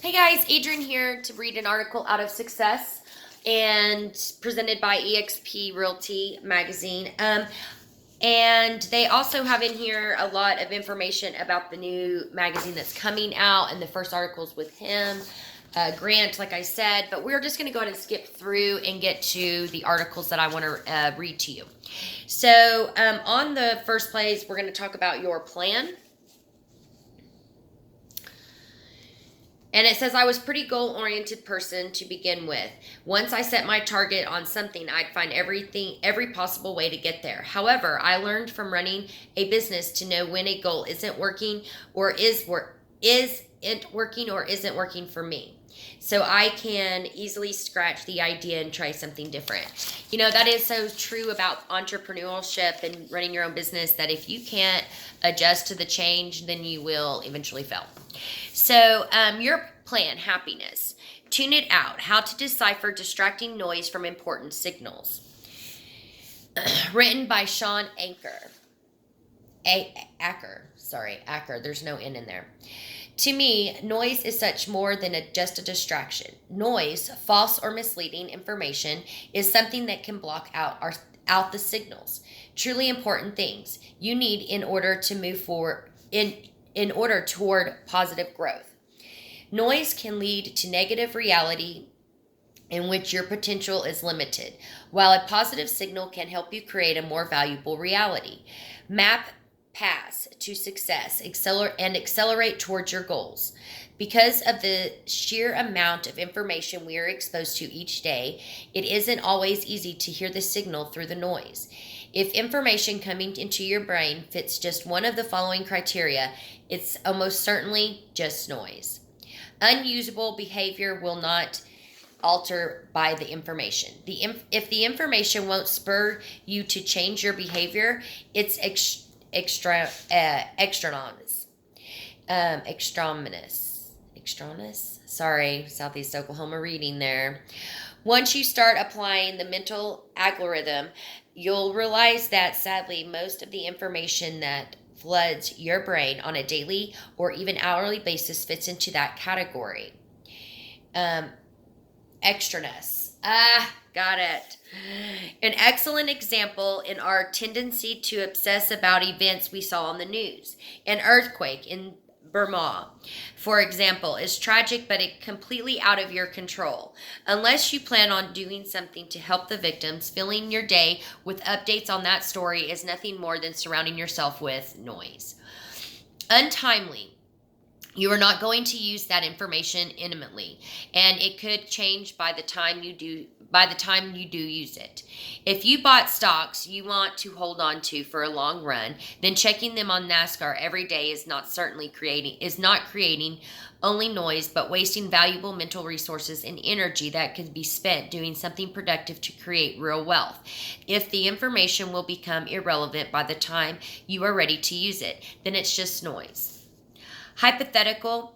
Hey guys, Adrian here to read an article out of Success and presented by EXP Realty magazine. And they also have in here a lot of information about the new magazine that's coming out, and the first article's with him, Grant, like I said. But we're just going to go ahead and skip through and get to the articles that I want to read to you. So, on the first place, we're going to talk about your plan. And it says, I was a pretty goal-oriented person to begin with. Once I set my target on something, I'd find every possible way to get there. However, I learned from running a business to know when a goal isn't working or isn't working for me. So I can easily scratch the idea and try something different. You know, that is so true about entrepreneurship and running your own business, that if you can't adjust to the change, then you will eventually fail. So, your plan, happiness. Tune it out. How to decipher distracting noise from important signals. Written by Shawn Achor. Achor. There's no N in there. To me, noise is such more than just a distraction. Noise, false or misleading information, is something that can block out the signals. Truly important things you need in order to move forward in order toward positive growth. Noise can lead to negative reality in which your potential is limited, while a positive signal can help you create a more valuable reality. Map paths to success and accelerate towards your goals. Because of the sheer amount of information we are exposed to each day, it isn't always easy to hear the signal through the noise. If information coming into your brain fits just one of the following criteria, it's almost certainly just noise. Unusable behavior will not alter by the information. If the information won't spur you to change your behavior, it's extraneous. Sorry, Southeast Oklahoma reading there. Once you start applying the mental algorithm, you'll realize that sadly, most of the information that floods your brain on a daily or even hourly basis fits into that category. Extraness. Got it. An excellent example in our tendency to obsess about events we saw on the news. An earthquake in Burma, for example, is tragic but completely out of your control. Unless you plan on doing something to help the victims, filling your day with updates on that story is nothing more than surrounding yourself with noise. Untimely. You are not going to use that information intimately, and it could change by the time you do use it. If you bought stocks you want to hold on to for a long run, then checking them on NASCAR every day is not creating only noise, but wasting valuable mental resources and energy that could be spent doing something productive to create real wealth. If the information will become irrelevant by the time you are ready to use it, then it's just noise. Hypothetical,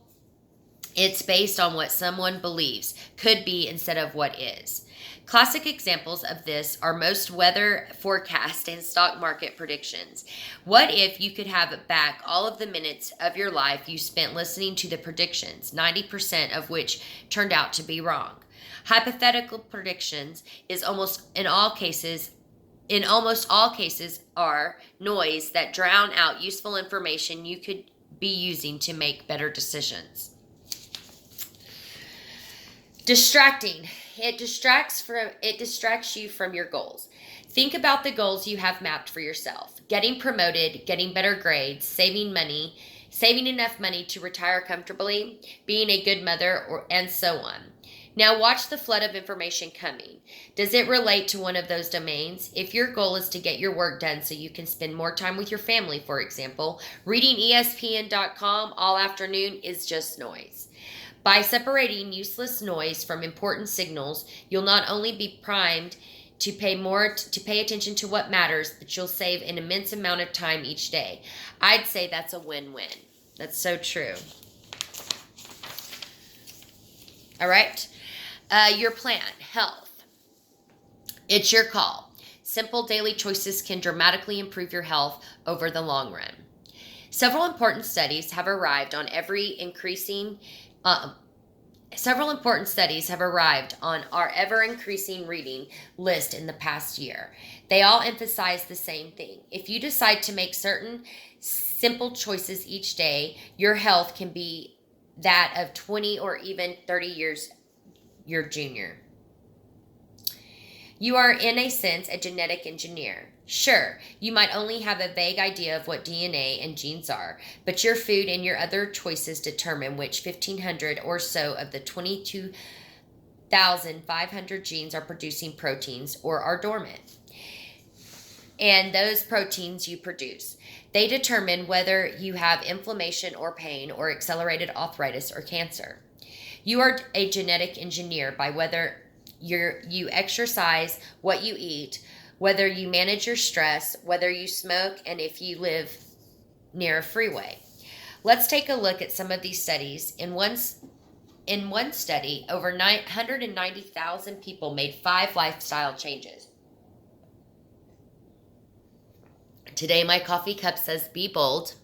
it's based on what someone believes could be instead of what is. Classic examples of this are most weather forecast and stock market predictions. What if you could have back all of the minutes of your life you spent listening to the predictions, 90% of which turned out to be wrong? Hypothetical predictions is almost all cases are noise that drown out useful information you could be using to make better decisions. Distracting. It distracts you from your goals. Think about the goals you have mapped for yourself. Getting promoted, getting better grades, saving enough money to retire comfortably, being a good mother, and so on. Now watch the flood of information coming. Does it relate to one of those domains? If your goal is to get your work done so you can spend more time with your family, for example, reading ESPN.com all afternoon is just noise. By separating useless noise from important signals, you'll not only be primed to pay attention to what matters, but you'll save an immense amount of time each day. I'd say that's a win-win. That's so true. All right. Your plan, health. It's your call. Simple daily choices can dramatically improve your health over the long run. Several important studies have arrived on Several important studies have arrived on our ever increasing reading list in the past year. They all emphasize the same thing. If you decide to make certain simple choices each day, your health can be that of 20 or even 30 years your junior. You are, in a sense, a genetic engineer. Sure, you might only have a vague idea of what DNA and genes are, but your food and your other choices determine which 1,500 or so of the 22,500 genes are producing proteins or are dormant. And those proteins you produce. They determine whether you have inflammation or pain or accelerated arthritis or cancer. You are a genetic engineer by whether you exercise, what you eat, whether you manage your stress, whether you smoke, and if you live near a freeway. Let's take a look at some of these studies. In one study, over 190,000 people made 5 lifestyle changes. Today, my coffee cup says be bold.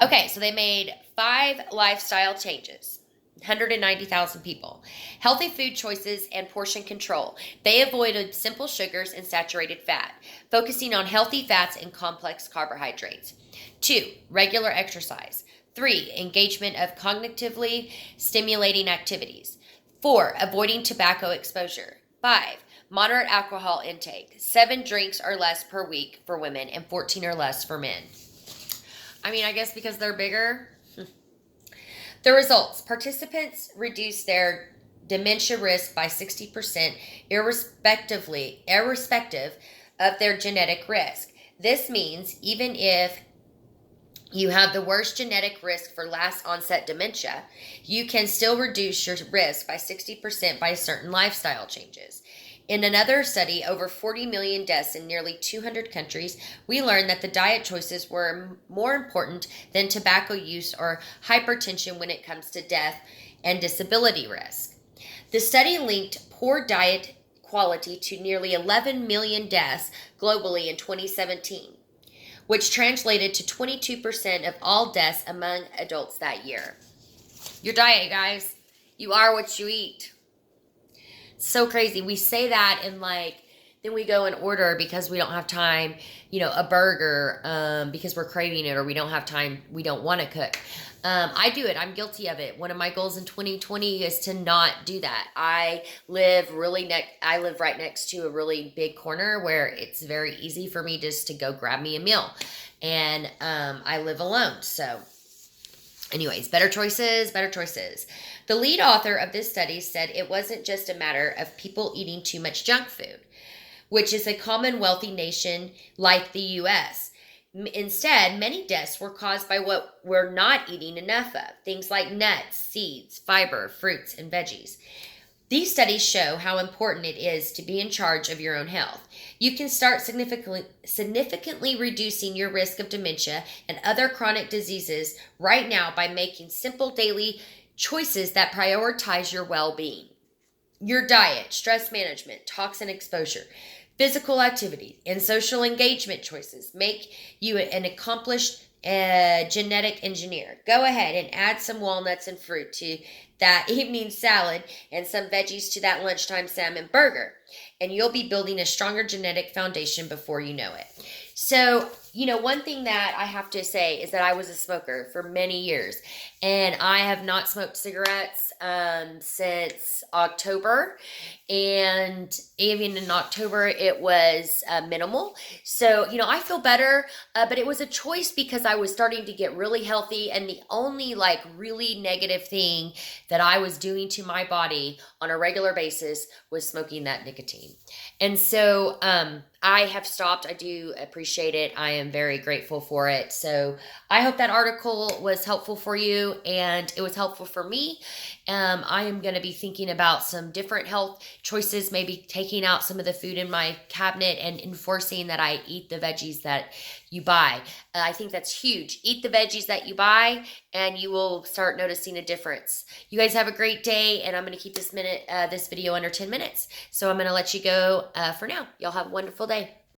Okay, so they made 5 lifestyle changes. 190,000 people. Healthy food choices and portion control. They avoided simple sugars and saturated fat, focusing on healthy fats and complex carbohydrates. 2. Regular exercise. 3. Engagement of cognitively stimulating activities. 4. Avoiding tobacco exposure. 5. Moderate alcohol intake. 7 drinks or less per week for women and 14 or less for men. I mean, I guess because they're bigger. The results: participants reduced their dementia risk by 60%, irrespective of their genetic risk. This means even if you have the worst genetic risk for last onset dementia, you can still reduce your risk by 60% by certain lifestyle changes. In another study, over 40 million deaths in nearly 200 countries, we learned that the diet choices were more important than tobacco use or hypertension when it comes to death and disability risk. The study linked poor diet quality to nearly 11 million deaths globally in 2017, which translated to 22% of all deaths among adults that year. Your diet, guys. You are what you eat. So crazy. We say that and then we go and order because we don't have time, a burger because we're craving it, or we don't have time, we don't want to cook. I do it. I'm guilty of it. One of my goals in 2020 is to not do that. I live right next to a really big corner where it's very easy for me just to go grab me a meal. And I live alone. So anyways, better choices, better choices. The lead author of this study said it wasn't just a matter of people eating too much junk food, which is a common wealthy nation like the U.S. Instead, many deaths were caused by what we're not eating enough of, things like nuts, seeds, fiber, fruits, and veggies. These studies show how important it is to be in charge of your own health. You can start significantly reducing your risk of dementia and other chronic diseases right now by making simple daily choices that prioritize your well-being. Your diet, stress management, toxin exposure, physical activity, and social engagement choices make you an accomplished genetic engineer. Go ahead and add some walnuts and fruit to that evening salad and some veggies to that lunchtime salmon burger, and you'll be building a stronger genetic foundation before you know it. So, one thing that I have to say is that I was a smoker for many years, and I have not smoked cigarettes since October, and even in October it was minimal. So, I feel better, but it was a choice because I was starting to get really healthy, and the only really negative thing that I was doing to my body on a regular basis was smoking that nicotine. And so I have stopped. I do appreciate it. I am very grateful for it. So I hope that article was helpful for you, and it was helpful for me. I am going to be thinking about some different health choices, maybe taking out some of the food in my cabinet and enforcing that I eat the veggies that you buy. I think that's huge. Eat the veggies that you buy, and you will start noticing a difference. You guys have a great day, and I'm going to keep this video under 10 minutes. So I'm going to let you go for now. Y'all have a wonderful day.